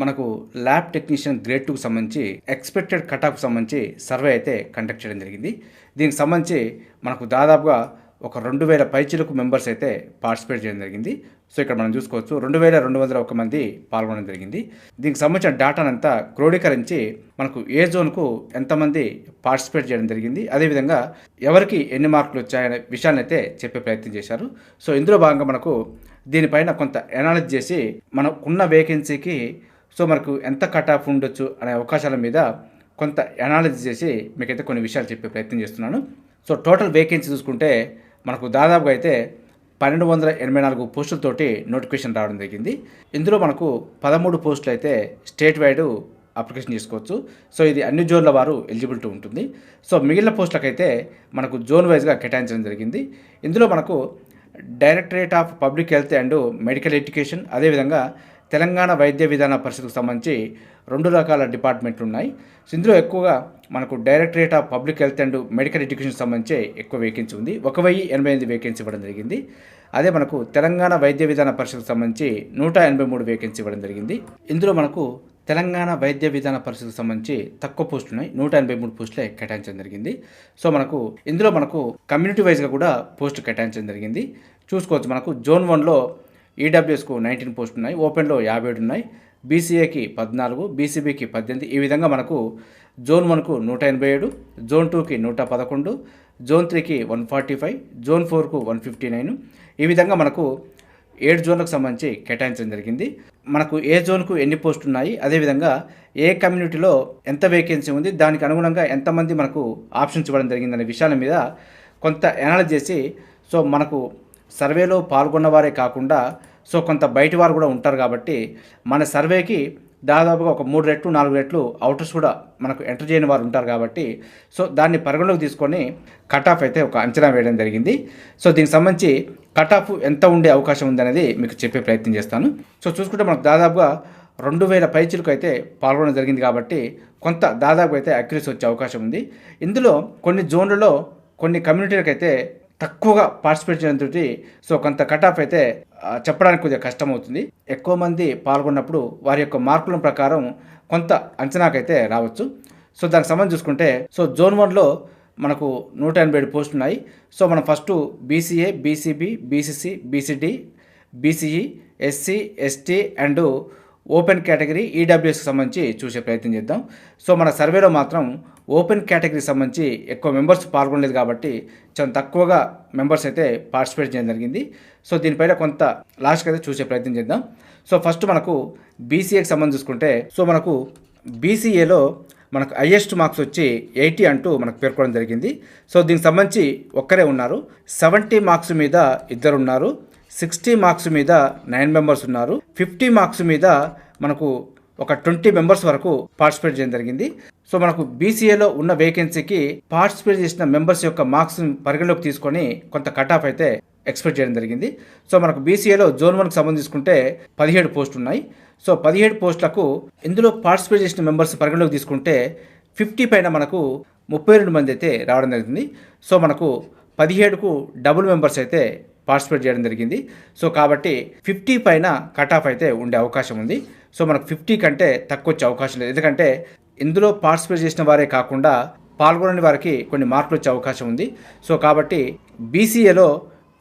మనకు lab technician grade 2కి సంబంధించి ఎక్స్‌పెక్టెడ్ కట్ ఆఫ్‌కి సంబంధించి సర్వే అయితే కండక్ట్ చేయడం జరిగింది. దీనికి సంబంధించి మనకు దాదాపుగా ఒక 2000 పైచిలుకు మెంబర్స్ అయితే పార్టిసిపేట్ చేయడం జరిగింది. సో ఇక్కడ మనం చూసుకోవచ్చు 2201 మంది పాల్గొనడం జరిగింది. దీనికి సంబంధించిన డేటానంతా క్రోడీకరించి మనకు ఏ జోన్కు ఎంతమంది పార్టిసిపేట్ చేయడం జరిగింది, అదేవిధంగా ఎవరికి ఎన్ని మార్కులు వచ్చాయనే విషయాన్ని అయితే చెప్పే ప్రయత్నం చేశారు. సో ఇందులో భాగంగా మనకు దీనిపైన కొంత అనాలిసిస్ చేసి మనకున్న వేకెన్సీకి సో మనకు ఎంత కట్ ఆఫ్ ఉండొచ్చు అనే అవకాశాల మీద కొంత అనాలిసిస్ చేసి మీకైతే కొన్ని విషయాలు చెప్పే ప్రయత్నం చేస్తున్నాను. సో టోటల్ వేకెన్సీ చూసుకుంటే మనకు దాదాపుగా అయితే 1284 పోస్టులతోటి నోటిఫికేషన్ రావడం జరిగింది. ఇందులో మనకు 13 పోస్టులు అయితే స్టేట్ వైడ్ అప్లికేషన్ చేసుకోవచ్చు. సో ఇది అన్ని జోన్ల వారు ఎలిజిబిలిటీ ఉంటుంది. సో మిగిలిన పోస్టులకైతే మనకు జోన్ వైజ్గా కేటాయించడం జరిగింది. ఇందులో మనకు directorate of public health and medical education, అదేవిధంగా తెలంగాణ వైద్య విధాన పరిషత్కు సంబంధించి 2 రకాల డిపార్ట్మెంట్లు ఉన్నాయి. సో ఇందులో ఎక్కువగా మనకు directorate of public health and medical education సంబంధించి ఎక్కువ వేకెన్సీ ఉంది. 1088 వేకెన్సీ ఇవ్వడం జరిగింది. అదే మనకు తెలంగాణ వైద్య విధాన పరిషత్కు సంబంధించి 183 వేకెన్సీ ఇవ్వడం జరిగింది. ఇందులో మనకు తెలంగాణ వైద్య విధాన పరిషత్కు సంబంధించి తక్కువ పోస్టులు ఉన్నాయి, 183 పోస్టులే కేటాయించడం జరిగింది. సో ఇందులో మనకు కమ్యూనిటీ వైజ్గా కూడా పోస్టులు కేటాయించడం జరిగింది. చూసుకోవచ్చు మనకు జోన్ 1లో ఈడబ్ల్యూఎస్కు 19 పోస్టులు ఉన్నాయి, ఓపెన్లో 57 ఉన్నాయి, బీసీఏకి 14, బీసీబీకి 18. ఈ విధంగా మనకు జోన్ 1కు 187, జోన్ 2కి 111, జోన్ 3కి 145, జోన్ 4కు 159. ఈ విధంగా మనకు 7 జోన్లకు సంబంధించి కేటాయించడం జరిగింది. మనకు ఏ జోన్కు ఎన్ని పోస్టులు ఉన్నాయి, అదేవిధంగా ఏ కమ్యూనిటీలో ఎంత వేకెన్సీ ఉంది, దానికి అనుగుణంగా ఎంతమంది మనకు ఆప్షన్స్ ఇవ్వడం జరిగిందనే విషయాల మీద కొంత అనాలిసిస్ చేసి సో మనకు సర్వేలో పాల్గొన్న వారే కాకుండా సో కొంత బయటి వారు కూడా ఉంటారు కాబట్టి మన సర్వేకి దాదాపుగా ఒక 3 రెట్లు 4 రెట్లు అవుటర్స్ కూడా మనకు ఎంటర్ చేయని వారు ఉంటారు కాబట్టి సో దాన్ని పరిగణలోకి తీసుకొని కట్ ఆఫ్ అయితే ఒక అంచనా వేయడం జరిగింది. సో దీనికి సంబంధించి కట్ ఆఫ్ ఎంత ఉండే అవకాశం ఉందనేది మీకు చెప్పే ప్రయత్నం చేస్తాను. సో చూసుకుంటే మనకు దాదాపుగా 2000 పైచిలకు అయితే పాల్గొనడం జరిగింది కాబట్టి కొంత దాదాపు అయితే అక్యురసీ వచ్చే అవకాశం ఉంది. ఇందులో కొన్ని జోన్లలో కొన్ని కమ్యూనిటీలకు అయితే తక్కువగా పార్టిసిపేట్ చేయడంతో సో కొంత కట్ ఆఫ్ అయితే చెప్పడానికి కొద్దిగా కష్టం అవుతుంది. ఎక్కువ మంది పాల్గొన్నప్పుడు వారి యొక్క మార్కుల ప్రకారం కొంత అంచనాకైతే రావచ్చు. సో దానికి సంబంధించి చూసుకుంటే సో జోన్ 1లో మనకు 187 పోస్టులు ఉన్నాయి. సో మనం first BCA, BCB, BCC, BCD, BCE, SC, ST and open category ఈడబ్ల్యూఎస్కి సంబంధించి చూసే ప్రయత్నం చేద్దాం. సో మన సర్వేలో మాత్రం ఓపెన్ కేటగిరీకి సంబంధించి ఎక్కువ మెంబర్స్ పాల్గొనలేదు కాబట్టి చాలా తక్కువగా మెంబర్స్ అయితే పార్టిసిపేట్ చేయడం జరిగింది. సో దీనిపైన కొంత లాస్ట్కి అయితే చూసే ప్రయత్నం చేద్దాం. సో ఫస్ట్ మనకు బీసీఏకి సంబంధించి చూసుకుంటే సో మనకు బీసీఏలో మనకు హైయెస్ట్ మార్క్స్ వచ్చి 80 అంటూ మనకు పేర్కొనడం జరిగింది. సో దీనికి సంబంధించి ఒక్కరే ఉన్నారు. 70 మార్క్స్ మీద 2 ఉన్నారు, 60 మార్క్స్ మీద 9 మెంబర్స్ ఉన్నారు, 50 మార్క్స్ మీద మనకు ఒక 20 మెంబర్స్ వరకు పార్టిసిపేట్ చేయడం జరిగింది. సో మనకు బీసీఏలో ఉన్న వేకెన్సీకి పార్టిసిపేట్ చేసిన మెంబర్స్ యొక్క మార్క్స్ పరిగణలోకి తీసుకొని కొంత కట్ ఆఫ్ అయితే ఎక్స్పెక్ట్ చేయడం జరిగింది. సో మనకు బీసీఏలో జోన్ 1కి సంబంధించుకుంటే 17 పోస్టులు ఉన్నాయి. సో 17 పోస్టులకు ఇందులో పార్టిసిపేట్ చేసిన మెంబర్స్ పరిగణలోకి తీసుకుంటే 50 పైన మనకు 32 మంది అయితే రావడం జరిగింది. సో మనకు 17కు డబుల్ మెంబర్స్ అయితే పార్టిసిపేట్ చేయడం జరిగింది. సో కాబట్టి 50 పైన కట్ ఆఫ్ అయితే ఉండే అవకాశం ఉంది. సో మనకు 50 కంటే తక్కువ వచ్చే అవకాశం లేదు, ఎందుకంటే ఇందులో పార్టిసిపేట్ చేసిన వారే కాకుండా పాల్గొనని వారికి కొన్ని మార్కులు వచ్చే అవకాశం ఉంది. సో కాబట్టి బీసీఏలో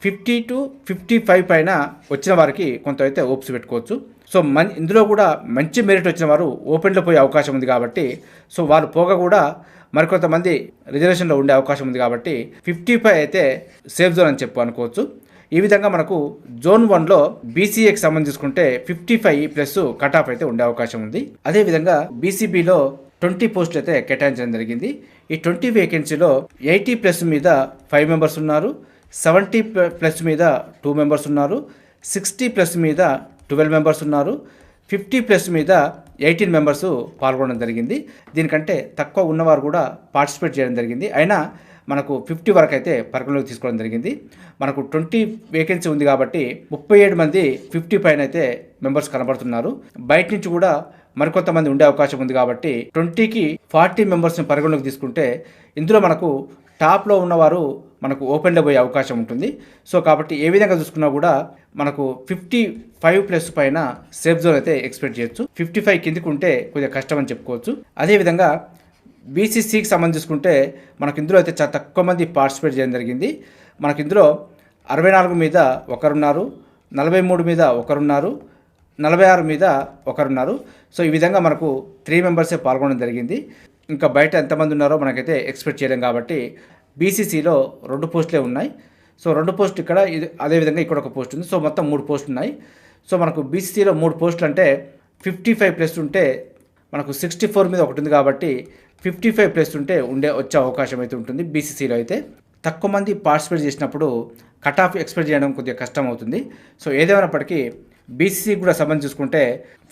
50 to 55 పైన వచ్చిన వారికి కొంత అయితే ఓప్స్ పెట్టుకోవచ్చు. సో ఇందులో కూడా మంచి మెరిట్ వచ్చిన వారు ఓపెన్లో పోయే అవకాశం ఉంది కాబట్టి సో వారు పోగా కూడా మరికొంతమంది రిజర్వేషన్లో ఉండే అవకాశం ఉంది కాబట్టి 55 అయితే సేఫ్ జోన్ అని అనుకోవచ్చు. ఈ విధంగా మనకు జోన్ 1లో బీసీఏకి సంబంధించుకుంటే 55+ కట్ ఆఫ్ అయితే ఉండే అవకాశం ఉంది. అదేవిధంగా బీసీబీలో 20 పోస్టులు అయితే కేటాయించడం జరిగింది. ఈ 20 వేకెన్సీలో 80+ మీద 5 మెంబర్స్ ఉన్నారు, 70+ మీద 2 మెంబర్స్ ఉన్నారు, 60+ మీద 12 మెంబర్స్ ఉన్నారు, 50+ మీద 18 మెంబర్స్ పాల్గొనడం జరిగింది. దీనికంటే తక్కువ ఉన్నవారు కూడా పార్టిసిపేట్ చేయడం జరిగింది. అయినా మనకు 50 వరకు అయితే పరిగణలోకి తీసుకోవడం జరిగింది. మనకు 20 వేకెన్సీ ఉంది కాబట్టి 37 మంది 50 పైన అయితే మెంబర్స్ కనబడుతున్నారు. బయట నుంచి కూడా మరికొంతమంది ఉండే అవకాశం ఉంది కాబట్టి 20కి 40 మెంబర్స్ని పరిగణలోకి తీసుకుంటే ఇందులో మనకు టాప్లో ఉన్నవారు మనకు ఓపెన్లో పోయే అవకాశం ఉంటుంది. సో కాబట్టి ఏ విధంగా చూసుకున్నా కూడా మనకు 55+ పైన సేఫ్ జోన్ అయితే ఎక్స్పెక్ట్ చేయొచ్చు. 55 కిందికి ఉంటే కొద్దిగా కష్టం అని చెప్పుకోవచ్చు. అదేవిధంగా బీసీసీకి సంబంధించి చూసుకుంటే మనకు ఇందులో అయితే చాలా తక్కువ మంది పార్టిసిపేట్ చేయడం జరిగింది. మనకి ఇందులో 64 మీద ఒకరున్నారు, 43 మీద ఒకరున్నారు, 46 మీద ఒకరున్నారు. సో ఈ విధంగా మనకు 3 మెంబర్సే పాల్గొనడం జరిగింది. ఇంకా బయట ఎంతమంది ఉన్నారో మనకైతే ఎక్స్పెక్ట్ చేయలేం కాబట్టి బీసీసీలో 2 పోస్టులే ఉన్నాయి. సో 2 పోస్టులు ఇక్కడ, అదేవిధంగా ఇక్కడ ఒక పోస్ట్ ఉంది. సో మొత్తం 3 పోస్టులు ఉన్నాయి. సో మనకు బీసీసీలో 3 పోస్టులు అంటే 55+ ఉంటే మనకు 64 మీద ఒకటి ఉంది కాబట్టి 55+ ఉంటే వచ్చే అవకాశం అయితే ఉంటుంది. బీసీసీలో అయితే తక్కువ మంది పార్టిసిపేట్ చేసినప్పుడు కట్ ఆఫ్ ఎక్స్పెక్ట్ చేయడం కొద్దిగా కష్టం అవుతుంది. సో ఏదేమైనప్పటికీ బీసీసీ కూడా సంబంధించి చూసుకుంటే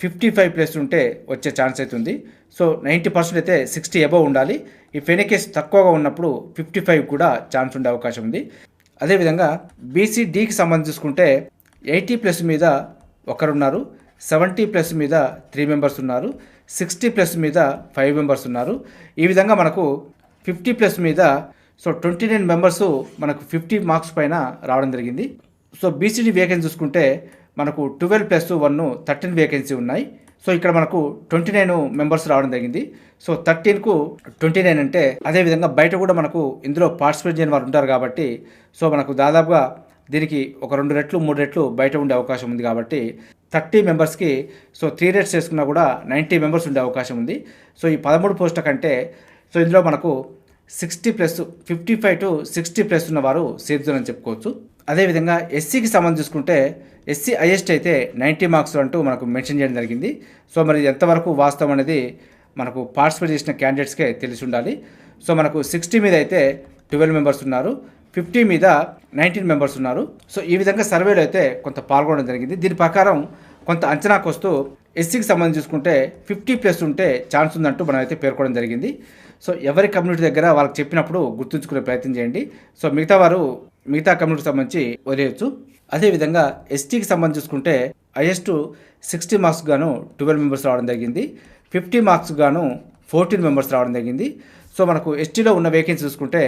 55+ ఉంటే వచ్చే ఛాన్స్ అయితే ఉంది. సో 90% అయితే 60 అబవ్ ఉండాలి. ఇఫ్ ఎనీ కేసు తక్కువగా ఉన్నప్పుడు 55 కూడా ఛాన్స్ ఉండే అవకాశం ఉంది. అదేవిధంగా బీసీడీకి సంబంధించి చూసుకుంటే 80+ మీద ఒకరున్నారు, 70+ మీద 3 మెంబర్స్ ఉన్నారు, 60+ మీద 5 మెంబర్స్ ఉన్నారు. ఈ విధంగా మనకు 50+ మీద సో 29 మెంబర్స్ మనకు 50 మార్క్స్ పైన రావడం జరిగింది. సో బీసీడీ వేకెన్సీ చూసుకుంటే మనకు 12+1 13 వేకెన్సీ ఉన్నాయి. సో ఇక్కడ మనకు 29 మెంబర్స్ రావడం జరిగింది. సో 13కు 29 అంటే అదేవిధంగా బయట కూడా మనకు ఇందులో పార్టిసిపేట్ చేయని వారు ఉంటారు కాబట్టి సో మనకు దాదాపుగా దీనికి ఒక 2 రెట్లు 3 రెట్లు బయట ఉండే అవకాశం ఉంది కాబట్టి 30 మెంబర్స్కి సో 3 రేట్స్ చేసుకున్నా కూడా 90 మెంబర్స్ ఉండే అవకాశం ఉంది. సో ఈ 13 పోస్టుల కంటే సో ఇందులో మనకు 60+, 55 to 60+ ఉన్నవారు సేఫ్ జోన్ అని చెప్పుకోవచ్చు. అదేవిధంగా ఎస్సీకి సంబంధించి చూసుకుంటే ఎస్సీ హైయెస్ట్ అయితే 90 మార్క్స్ అంటూ మనకు మెన్షన్ చేయడం జరిగింది. సో మరి ఎంతవరకు వాస్తవం అనేది మనకు పార్టిసిపేట్ చేసిన క్యాండిడేట్స్కే తెలిసి ఉండాలి. సో మనకు 60 మీద అయితే 12 మెంబర్స్ ఉన్నారు, 50 మీద 19 మెంబర్స్ ఉన్నారు. సో ఈ విధంగా సర్వేలో అయితే కొంత పాల్గొనడం జరిగింది. దీని ప్రకారం కొంత అంచనాకు వస్తూ ఎస్సీకి సంబంధించి చూసుకుంటే 50+ ఉంటే ఛాన్స్ ఉందంటూ మనం అయితే పేర్కొనడం జరిగింది. సో ఎవరి కమ్యూనిటీ దగ్గర వాళ్ళకి చెప్పినప్పుడు గుర్తుంచుకునే ప్రయత్నం చేయండి. సో మిగతా కమ్యూనిటీకి సంబంధించి వదిలేయచ్చు. అదేవిధంగా ఎస్టీకి సంబంధించి చూసుకుంటే హైయెస్ట్ 60 మార్క్స్ గాను 12 మెంబర్స్ రావడం జరిగింది, 50 మార్క్స్ గాను 14 మెంబర్స్ రావడం జరిగింది. సో మనకు ఎస్టీలో ఉన్న వేకెన్సీ చూసుకుంటే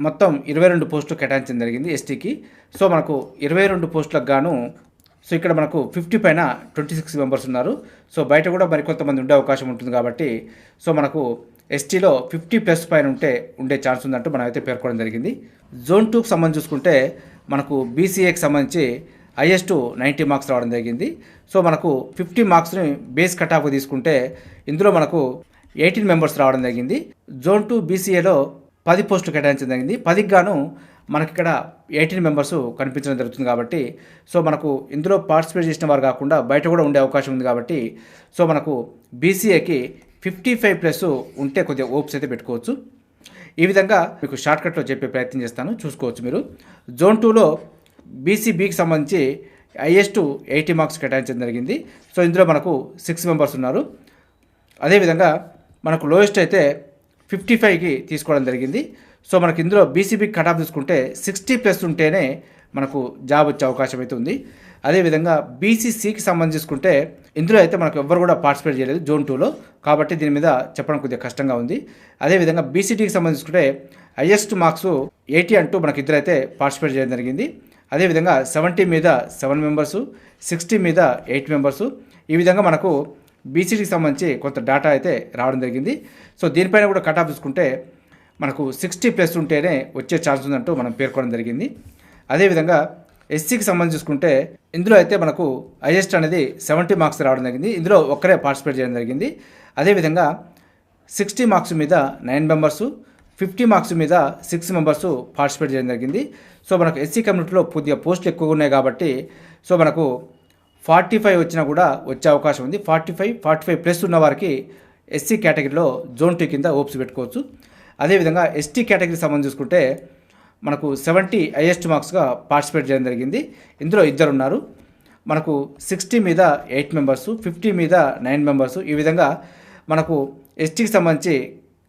మొత్తం 22 పోస్టులు కేటాయించడం జరిగింది ఎస్టీకి. సో మనకు 22 పోస్టులకు గాను సో ఇక్కడ మనకు 50 పైన 26 మెంబర్స్ ఉన్నారు. సో బయట కూడా మరికొంతమంది ఉండే అవకాశం ఉంటుంది కాబట్టి సో మనకు ఎస్టీలో 50+ పైన ఉండే ఛాన్స్ ఉందంటూ మనం అయితే పేర్కొనడం జరిగింది. జోన్ 2కి సంబంధించి చూసుకుంటే మనకు బీసీఏకి సంబంధించి హైయెస్ట్ 90 మార్క్స్ రావడం జరిగింది. సో మనకు 50 మార్క్స్ని బేస్ కట్ ఆఫ్గా తీసుకుంటే ఇందులో మనకు 18 మెంబర్స్ రావడం జరిగింది. జోన్ 2 బీసీఏలో 10 పోస్టులు కేటాయించడం జరిగింది. 10కి గాను మనకి ఇక్కడ 18 మెంబర్స్ కనిపించడం జరుగుతుంది కాబట్టి సో మనకు ఇందులో పార్టిసిపేట్ చేసిన వారు కాకుండా బయట కూడా ఉండే అవకాశం ఉంది కాబట్టి సో మనకు బీసీఏకి 55+ ఉంటే కొద్దిగా ఓప్స్ అయితే పెట్టుకోవచ్చు. ఈ విధంగా మీకు షార్ట్కట్లో చెప్పే ప్రయత్నం చేస్తాను, చూసుకోవచ్చు మీరు. జోన్ 2లో బీసీబీకి సంబంధించి హైయెస్ట్ 80 మార్క్స్ కేటాయించడం జరిగింది. సో ఇందులో మనకు 6 మెంబర్స్ ఉన్నారు. అదేవిధంగా మనకు లోయెస్ట్ అయితే 55కి తీసుకోవడం జరిగింది. సో మనకి ఇందులో బీసీబీ కట్ ఆఫ్ తీసుకుంటే 60+ ఉంటేనే మనకు జాబ్ వచ్చే అవకాశం అయితే ఉంది. అదేవిధంగా బీసీసీకి సంబంధించి చూసుకుంటే ఇందులో అయితే మనకు ఎవ్వరు కూడా పార్టిసిపేట్ చేయలేదు జోన్ 2లో కాబట్టి దీని మీద చెప్పడం కొద్దిగా కష్టంగా ఉంది. అదేవిధంగా బీసీటీకి సంబంధించి చూసుకుంటే హైయెస్ట్ మార్క్స్ 80 అంటూ మనకి ఇద్దరైతే పార్టిసిపేట్ చేయడం జరిగింది. అదేవిధంగా 70 మీద 7 మెంబర్స్, 60 మీద 8 మెంబర్స్. ఈ విధంగా మనకు బీసీటీకి సంబంధించి కొంత డేటా అయితే రావడం జరిగింది. సో దీనిపైన కూడా కట్ ఆఫ్ చూసుకుంటే మనకు 60+ ఉంటేనే వచ్చే ఛాన్స్ ఉందంటూ మనం పేర్కొనడం జరిగింది. అదేవిధంగా ఎస్సీకి సంబంధించి చూసుకుంటే ఇందులో అయితే మనకు హైయెస్ట్ అనేది 70 మార్క్స్ రావడం జరిగింది. ఇందులో ఒక్కరే పార్టిసిపేట్ చేయడం జరిగింది. అదేవిధంగా 60 మార్క్స్ మీద 9 మెంబర్సు, 50 మార్క్స్ మీద 6 మెంబర్స్ పార్టిసిపేట్ చేయడం జరిగింది. సో మనకు ఎస్సీ కమ్యూనిటీలో కొద్దిగా పోస్టులు ఎక్కువగా ఉన్నాయి కాబట్టి సో మనకు 45 వచ్చినా కూడా వచ్చే అవకాశం ఉంది. 45+ ఉన్న వారికి ఎస్సీ కేటగిరీలో జోన్ 2 కింద ఓప్స్ పెట్టుకోవచ్చు. అదేవిధంగా ఎస్టీ కేటగిరీకి సంబంధించి చూసుకుంటే మనకు 70 హైయెస్ట్ మార్క్స్గా పార్టిసిపేట్ చేయడం జరిగింది. ఇందులో ఇద్దరు ఉన్నారు. మనకు 60 మీద 8 మెంబర్స్, 50 మీద 9 మెంబర్స్. ఈ విధంగా మనకు ఎస్టీకి సంబంధించి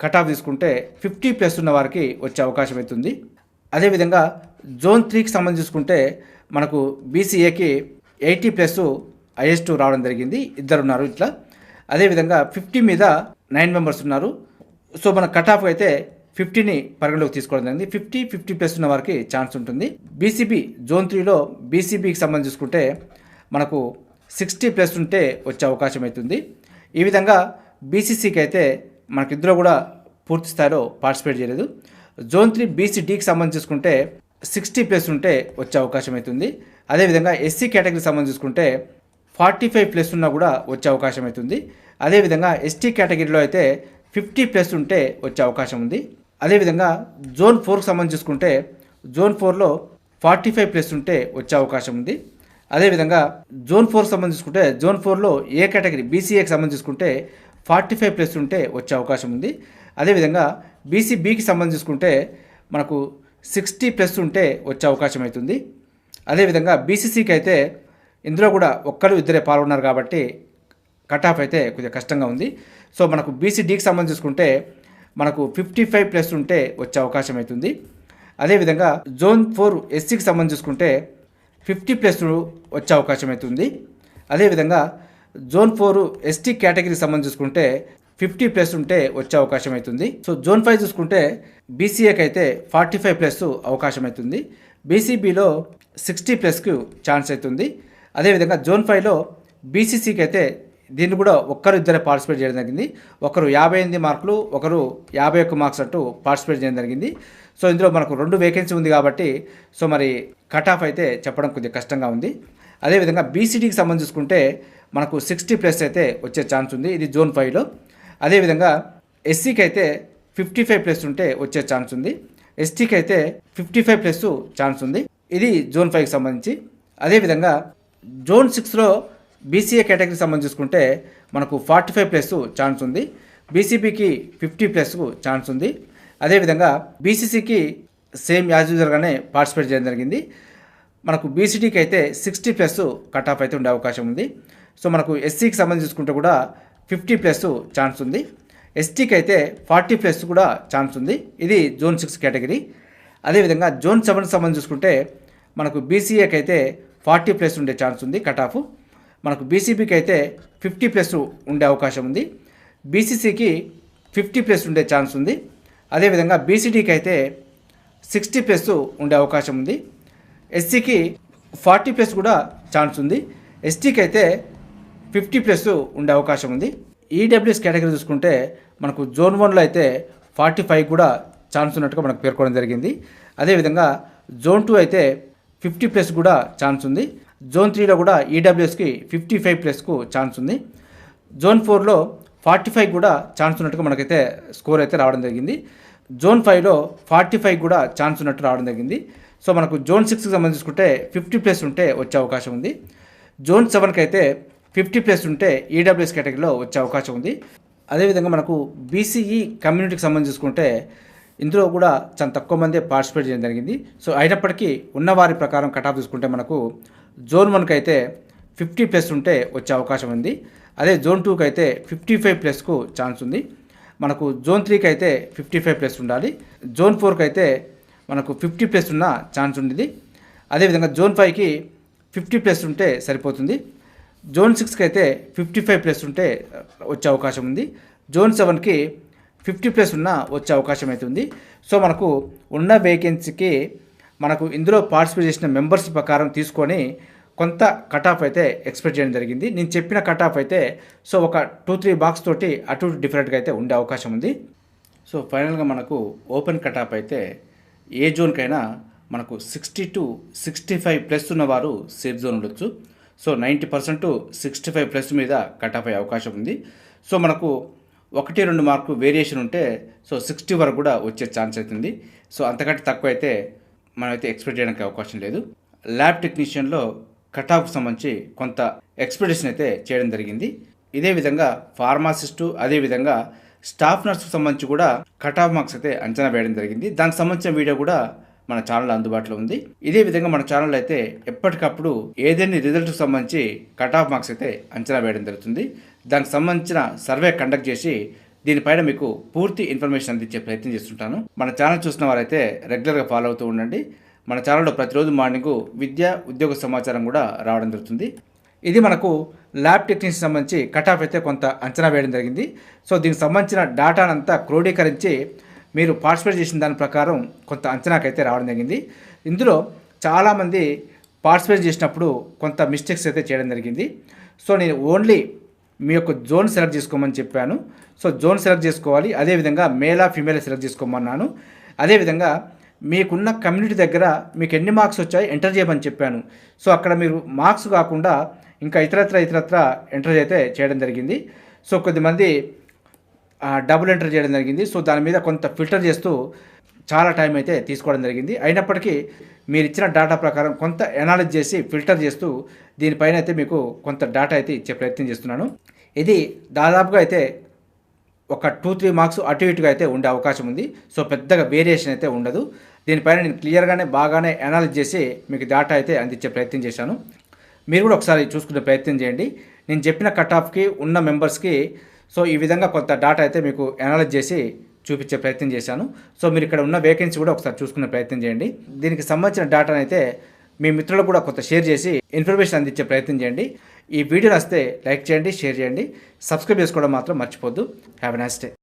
కట్ ఆఫ్ తీసుకుంటే 50+ ఉన్న వారికి వచ్చే అవకాశం అవుతుంది. అదేవిధంగా జోన్ 3కి సంబంధించి చూసుకుంటే మనకు బీసీఏకి 80+ హైయెస్ట్ రావడం జరిగింది. ఇద్దరు ఉన్నారు ఇట్లా. అదేవిధంగా 50 మీద 9 మెంబర్స్ ఉన్నారు. సో మన కట్ ఆఫ్ అయితే 50ని పరిగణలోకి తీసుకోవడం జరిగింది. 50+ ఉన్న వారికి ఛాన్స్ ఉంటుంది. బీసీబీ జోన్ 3లో బీసీబీకి సంబంధించి చూసుకుంటే మనకు 60+ ఉంటే వచ్చే అవకాశం అవుతుంది. ఈ విధంగా బీసీసీకి అయితే మనకిద్దరు కూడా పూర్తి స్థాయిలో పార్టిసిపేట్ చేయలేదు. జోన్ 3 బీసీడీకి సంబంధించి చూసుకుంటే 60+ ఉంటే వచ్చే అవకాశం అవుతుంది. అదేవిధంగా ఎస్సీ కేటగిరీకి సంబంధించి చూసుకుంటే 45+ ఉన్నా కూడా వచ్చే అవకాశం అవుతుంది. అదేవిధంగా ఎస్టీ కేటగిరీలో అయితే 50+ ఉంటే వచ్చే అవకాశం ఉంది. అదేవిధంగా జోన్ 4కి సంబంధించి చూసుకుంటే జోన్ 4లో 45+ ఉంటే వచ్చే అవకాశం ఉంది. అదేవిధంగా జోన్ 4కి సంబంధించి చూసుకుంటే జోన్ 4లో ఏ కేటగిరీ బీసీఏకి సంబంధించి చూసుకుంటే 45+ ఉంటే వచ్చే అవకాశం ఉంది. అదేవిధంగా బీసీబీకి సంబంధించి చూసుకుంటే మనకు 60+ ఉంటే వచ్చే అవకాశం అవుతుంది. అదేవిధంగా బీసీసీకి అయితే ఇందులో కూడా ఒక్కరు ఇద్దరే పాల్గొన్నారు కాబట్టి కట్ ఆఫ్ అయితే కొద్దిగా కష్టంగా ఉంది. సో మనకు బీసీడీకి సంబంధించి చూసుకుంటే మనకు 55+ ఉంటే వచ్చే అవకాశం అవుతుంది. అదేవిధంగా జోన్ 4 ఎస్సీకి సంబంధించి చూసుకుంటే 50+ వచ్చే అవకాశం అవుతుంది. అదేవిధంగా జోన్ 4 ఎస్టీ కేటగిరీకి సంబంధించి చూసుకుంటే 50+ ఉంటే వచ్చే అవకాశం అవుతుంది. సో జోన్ 5 చూసుకుంటే బీసీఏకి అయితే 45+ అవకాశం అవుతుంది. బీసీబీలో 60+కు ఛాన్స్ అవుతుంది. అదేవిధంగా జోన్ 5లో బీసీసీకి అయితే దీన్ని కూడా ఒక్కరు ఇద్దరే పార్టిసిపేట్ చేయడం జరిగింది. ఒకరు 58 మార్కులు, ఒకరు 51 మార్క్స్ అంటూ పార్టిసిపేట్ చేయడం జరిగింది. సో ఇందులో మనకు 2 వేకెన్సీ ఉంది కాబట్టి సో మరి కట్ ఆఫ్ అయితే చెప్పడం కొద్దిగా కష్టంగా ఉంది. అదేవిధంగా బీసీడీకి సంబంధించి చూసుకుంటే మనకు 60+ అయితే వచ్చే ఛాన్స్ ఉంది. ఇది జోన్ 5లో. అదేవిధంగా ఎస్సీకి అయితే 55+ ఉంటే వచ్చే ఛాన్స్ ఉంది. ఎస్టీకి అయితే 55+ ఛాన్స్ ఉంది. ఇది జోన్ 5కి సంబంధించి. అదేవిధంగా జోన్ 6లో బీసీఏ కేటగిరీకి సంబంధించి చూసుకుంటే మనకు 45+ ఛాన్స్ ఉంది. బీసీబీకి 50+ ఛాన్స్ ఉంది. అదేవిధంగా బీసీసీకి సేమ్ యాజ్ యూజువల్గానే పార్టిసిపేట్ చేయడం జరిగింది. మనకు బీసీడీకి అయితే 60+ కట్ ఆఫ్ అయితే ఉండే అవకాశం ఉంది. సో మనకు ఎస్సీకి సంబంధించి చూసుకుంటే కూడా 50+ ఛాన్స్ ఉంది. ఎస్టీకి అయితే 40+ కూడా ఛాన్స్ ఉంది. ఇది జోన్ 6 కేటగిరీ. అదేవిధంగా జోన్ 7కి సంబంధించి చూసుకుంటే మనకు బీసీఏకి అయితే 40+ ఉండే ఛాన్స్ ఉంది కట్ ఆఫ్. మనకు బీసీబీకి అయితే 50+ ఉండే అవకాశం ఉంది. బీసీసీకి 50+ ఉండే ఛాన్స్ ఉంది. అదేవిధంగా బీసీడీకి అయితే 60+ ఉండే అవకాశం ఉంది. ఎస్సీకి 40+ కూడా ఛాన్స్ ఉంది. ఎస్టీకి అయితే 50+ ఉండే అవకాశం ఉంది. ఈడబ్ల్యూఎస్ కేటగిరీ చూసుకుంటే మనకు జోన్ 1లో అయితే 45 కూడా ఛాన్స్ ఉన్నట్టుగా మనకు పేర్కొనడం జరిగింది. అదేవిధంగా జోన్ 2 అయితే 50+ కూడా ఛాన్స్ ఉంది. జోన్ 3లో కూడా ఈడబ్ల్యూఎస్కి 55+కు ఛాన్స్ ఉంది. జోన్ 4లో 45 కూడా ఛాన్స్ ఉన్నట్టుగా మనకైతే స్కోర్ అయితే రావడం జరిగింది. జోన్ 5లో 45 కూడా ఛాన్స్ ఉన్నట్టు రావడం జరిగింది. సో మనకు జోన్ 6కి సంబంధించుకుంటే 50+ ఉంటే వచ్చే అవకాశం ఉంది. జోన్ 7కి అయితే 50+ ఉంటే ఈడబ్ల్యూఎస్ కేటగిరీలో వచ్చే అవకాశం ఉంది. అదేవిధంగా మనకు బీసీఈ కమ్యూనిటీకి సంబంధించుకుంటే ఇందులో కూడా చాలా తక్కువ మంది పార్టిసిపేట్ చేయడం జరిగింది. సో అయినప్పటికీ ఉన్నవారి ప్రకారం కట్ ఆఫ్ చూసుకుంటే మనకు జోన్ 1కి అయితే 50+ ఉంటే వచ్చే అవకాశం ఉంది. అదే జోన్ 2కి అయితే 55+కు ఛాన్స్ ఉంది. మనకు జోన్ 3కి అయితే 55+ ఉండాలి. జోన్ 4కి అయితే మనకు 50+ ఉన్న ఛాన్స్ ఉండేది. అదేవిధంగా జోన్ 5కి 50+ ఉంటే సరిపోతుంది. జోన్ 6కి అయితే 55+ ఉంటే వచ్చే అవకాశం ఉంది. జోన్ 7కి 50+ ఉన్న వచ్చే అవకాశం అవుతుంది. సో మనకు ఉన్న వేకెన్సీకి మనకు ఇందులో పార్టిసిపేట్ చేసిన మెంబర్స్ ప్రకారం తీసుకొని కొంత కట్ ఆఫ్ అయితే ఎక్స్పెక్ట్ చేయడం జరిగింది. నేను చెప్పిన కట్ ఆఫ్ అయితే సో ఒక 2-3 బాక్స్ తోటి అటు డిఫరెంట్గా అయితే ఉండే అవకాశం ఉంది. సో ఫైనల్గా మనకు ఓపెన్ కట్ ఆఫ్ అయితే ఏ జోన్కైనా మనకు 60 to 65+ ఉన్నవారు సేఫ్ జోన్ ఉండొచ్చు. సో 90% 65+ మీద కట్ ఆఫ్ అయ్యే అవకాశం ఉంది. సో మనకు 1-2 మార్కు వేరియేషన్ ఉంటే సో 60 వరకు కూడా వచ్చే ఛాన్స్ అవుతుంది. సో అంతకంటే తక్కువ అయితే మనమైతే ఎక్స్పెక్ట్ చేయడానికి అవకాశం లేదు. ల్యాబ్ టెక్నీషియన్లో కట్ ఆఫ్కి సంబంధించి కొంత ఎక్స్పెక్టేషన్ అయితే చేయడం జరిగింది. ఇదే విధంగా ఫార్మాసిస్టు అదేవిధంగా స్టాఫ్ నర్స్కి సంబంధించి కూడా కట్ ఆఫ్ మార్క్స్ అయితే అంచనా వేయడం జరిగింది. దానికి సంబంధించిన వీడియో కూడా మన ఛానల్లో అందుబాటులో ఉంది. ఇదే విధంగా మన ఛానల్ అయితే ఎప్పటికప్పుడు ఏదైనా రిజల్ట్కి సంబంధించి కట్ ఆఫ్ మార్క్స్ అయితే అంచనా వేయడం జరుగుతుంది. దానికి సంబంధించిన సర్వే కండక్ట్ చేసి దీనిపైన మీకు పూర్తి ఇన్ఫర్మేషన్ అందించే ప్రయత్నం చేస్తుంటాను. మన ఛానల్ చూసిన వారైతే రెగ్యులర్గా ఫాలో అవుతూ ఉండండి. మన ఛానల్లో ప్రతిరోజు మార్నింగ్ విద్య ఉద్యోగ సమాచారం కూడా రావడం జరుగుతుంది. ఇది మనకు ల్యాబ్ టెక్నీషియన్ సంబంధించి కట్ ఆఫ్ అయితే కొంత అంచనా వేయడం జరిగింది. సో దీనికి సంబంధించిన డేటానంతా క్రోడీకరించి మీరు పార్టిసిపేట్ చేసిన దాని ప్రకారం కొంత అంచనాకైతే రావడం జరిగింది. ఇందులో చాలామంది పార్టిసిపేట్ చేసినప్పుడు కొంత మిస్టేక్స్ అయితే చేయడం జరిగింది. సో నేను ఓన్లీ మీ యొక్క జోన్ సెలెక్ట్ చేసుకోమని చెప్పాను. సో జోన్ సెలెక్ట్ చేసుకోవాలి, అదేవిధంగా మేలా ఫీమేల్ సెలెక్ట్ చేసుకోమన్నాను. అదేవిధంగా మీకున్న కమ్యూనిటీ దగ్గర మీకు ఎన్ని మార్క్స్ వచ్చాయి ఎంటర్ చేయమని చెప్పాను. సో అక్కడ మీరు మార్క్స్ కాకుండా ఇంకా ఇతరత్ర ఎంటర్ అయితే చేయడం జరిగింది. సో కొద్దిమంది డబుల్ ఎంటర్ చేయడం జరిగింది. సో దాని మీద కొంత ఫిల్టర్ చేస్తూ చాలా టైం అయితే తీసుకోవడం జరిగింది. అయినప్పటికీ మీరు ఇచ్చిన డేటా ప్రకారం కొంత అనాలిసిస్ చేసి ఫిల్టర్ చేస్తూ దీనిపైన అయితే మీకు కొంత డేటా అయితే ఇచ్చే ప్రయత్నం చేస్తున్నాను. ఇది దాదాపుగా అయితే ఒక 2-3 మార్క్స్ అటు ఇటుగా అయితే ఉండే అవకాశం ఉంది. సో పెద్దగా వేరియేషన్ అయితే ఉండదు. దీనిపైన నేను క్లియర్గానే బాగానే అనాలిసిస్ చేసి మీకు డేటా అయితే అందించే ప్రయత్నం చేశాను. మీరు కూడా ఒకసారి చూసుకునే ప్రయత్నం చేయండి. నేను చెప్పిన కట్ ఆఫ్కి ఉన్న మెంబర్స్కి సో ఈ విధంగా కొంత డేటా అయితే మీకు అనాలిసిస్ చేసి చూపించే ప్రయత్నం చేశాను. సో మీరు ఇక్కడ ఉన్న వేకెన్సీ కూడా ఒకసారి చూసుకునే ప్రయత్నం చేయండి. దీనికి సంబంధించిన డేటాను అయితే మీ మిత్రులకు కూడా కొంత షేర్ చేసి ఇన్ఫర్మేషన్ అందించే ప్రయత్నం చేయండి. ఈ వీడియో నచ్చితే లైక్ చేయండి, షేర్ చేయండి, సబ్స్క్రైబ్ చేసుకోవడం మాత్రం మర్చిపోద్దు. Have a nice day.